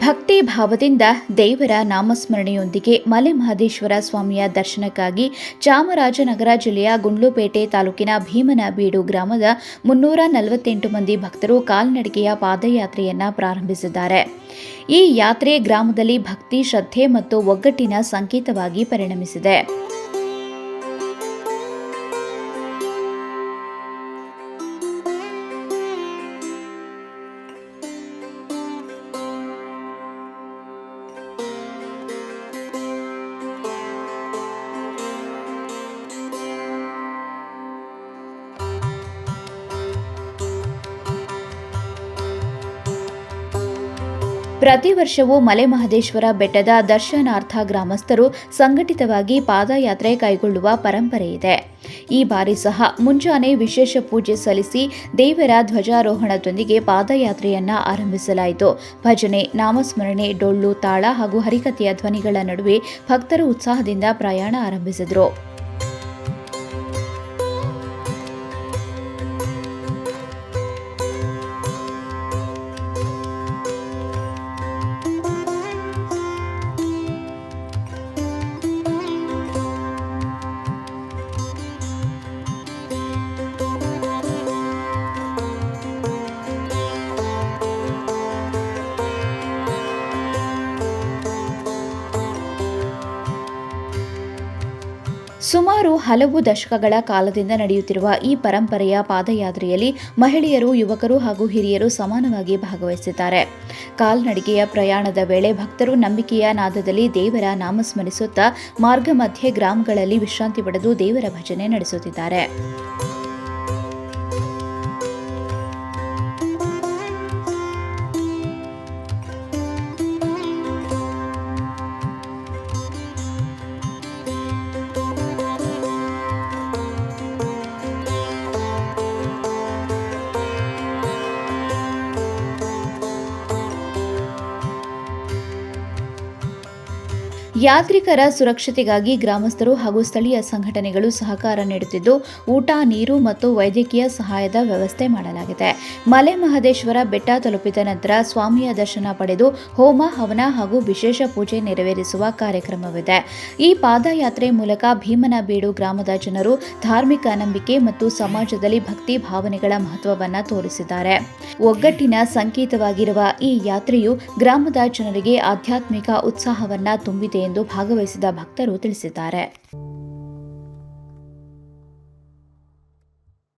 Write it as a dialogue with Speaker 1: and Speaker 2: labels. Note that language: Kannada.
Speaker 1: ಭಕ್ತಿ ಭಾವದಿಂದ ದೇವರ ನಾಮಸ್ಮರಣೆಯೊಂದಿಗೆ ಮಲೆ ಮಹದೇಶ್ವರ ಸ್ವಾಮಿಯ ದರ್ಶನಕ್ಕಾಗಿ ಚಾಮರಾಜನಗರ ಜಿಲ್ಲೆಯ ಗುಂಡ್ಲುಪೇಟೆ ತಾಲೂಕಿನ ಭೀಮನಬೀಡು ಗ್ರಾಮದ 348 ಮಂದಿ ಭಕ್ತರು ಕಾಲ್ನಡಿಗೆಯ ಪಾದಯಾತ್ರೆಯನ್ನ ಪ್ರಾರಂಭಿಸಿದ್ದಾರೆ. ಈ ಯಾತ್ರೆ ಗ್ರಾಮದಲ್ಲಿ ಭಕ್ತಿ, ಶ್ರದ್ಧೆ ಮತ್ತು ಒಗ್ಗಟ್ಟಿನ ಸಂಕೇತವಾಗಿ ಪರಿಣಮಿಸಿದೆ. ಪ್ರತಿ ವರ್ಷವೂ ಮಲೆ ಮಹದೇಶ್ವರ ಬೆಟ್ಟದ ದರ್ಶನಾರ್ಥ ಗ್ರಾಮಸ್ಥರು ಸಂಘಟಿತವಾಗಿ ಪಾದಯಾತ್ರೆ ಕೈಗೊಳ್ಳುವ ಪರಂಪರೆ ಇದೆ. ಈ ಬಾರಿ ಸಹ ಮುಂಜಾನೆ ವಿಶೇಷ ಪೂಜೆ ಸಲ್ಲಿಸಿ ದೇವರ ಧ್ವಜಾರೋಹಣದೊಂದಿಗೆ ಪಾದಯಾತ್ರೆಯನ್ನ ಆರಂಭಿಸಲಾಯಿತು. ಭಜನೆ, ನಾಮಸ್ಮರಣೆ, ಡೊಳ್ಳು, ತಾಳ ಹಾಗೂ ಹರಿಕಥೆಯ ಧ್ವನಿಗಳ ನಡುವೆ ಭಕ್ತರು ಉತ್ಸಾಹದಿಂದ ಪ್ರಯಾಣ ಆರಂಭಿಸಿದರು. ಸುಮಾರು ಹಲವು ದಶಕಗಳ ಕಾಲದಿಂದ ನಡೆಯುತ್ತಿರುವ ಈ ಪರಂಪರೆಯ ಪಾದಯಾತ್ರೆಯಲ್ಲಿ ಮಹಿಳೆಯರು, ಯುವಕರು ಹಾಗೂ ಹಿರಿಯರು ಸಮಾನವಾಗಿ ಭಾಗವಹಿಸಿದ್ದಾರೆ. ಕಾಲ್ನಡಿಗೆಯ ಪ್ರಯಾಣದ ವೇಳೆ ಭಕ್ತರು ನಂಬಿಕೆಯ ನಾದದಲ್ಲಿ ದೇವರ ನಾಮಸ್ಮರಿಸುತ್ತಾ ಮಾರ್ಗ ಮಧ್ಯೆ ಗ್ರಾಮಗಳಲ್ಲಿ ವಿಶ್ರಾಂತಿ ಪಡೆದು ದೇವರ ಭಜನೆ ನಡೆಸುತ್ತಿದ್ದಾರೆ. ಯಾತ್ರಿಕರ ಸುರಕ್ಷತೆಗಾಗಿ ಗ್ರಾಮಸ್ಥರು ಹಾಗೂ ಸ್ಥಳೀಯ ಸಂಘಟನೆಗಳು ಸಹಕಾರ ನೀಡುತ್ತಿದ್ದು, ಊಟ, ನೀರು ಮತ್ತು ವೈದ್ಯಕೀಯ ಸಹಾಯದ ವ್ಯವಸ್ಥೆ ಮಾಡಲಾಗಿದೆ. ಮಲೆ ಮಹದೇಶ್ವರ ಬೆಟ್ಟ ತಲುಪಿದ ನಂತರ ಸ್ವಾಮಿಯ ದರ್ಶನ ಪಡೆದು ಹೋಮ, ಹವನ ಹಾಗೂ ವಿಶೇಷ ಪೂಜೆ ನೆರವೇರಿಸುವ ಕಾರ್ಯಕ್ರಮವಿದೆ. ಈ ಪಾದಯಾತ್ರೆ ಮೂಲಕ ಭೀಮನಬೀಡು ಗ್ರಾಮದ ಜನರು ಧಾರ್ಮಿಕ ನಂಬಿಕೆ ಮತ್ತು ಸಮಾಜದಲ್ಲಿ ಭಕ್ತಿ ಭಾವನೆಗಳ ಮಹತ್ವವನ್ನು ತೋರಿಸಿದ್ದಾರೆ. ಒಗ್ಗಟ್ಟಿನ ಸಂಕೇತವಾಗಿರುವ ಈ ಯಾತ್ರೆಯು ಗ್ರಾಮದ ಜನರಿಗೆ ಆಧ್ಯಾತ್ಮಿಕ ಉತ್ಸಾಹವನ್ನ ತುಂಬಿದೆ ಎಂದು ಭಾಗವಹಿಸಿದ ಭಕ್ತರು ತಿಳಿಸಿದ್ದಾರೆ.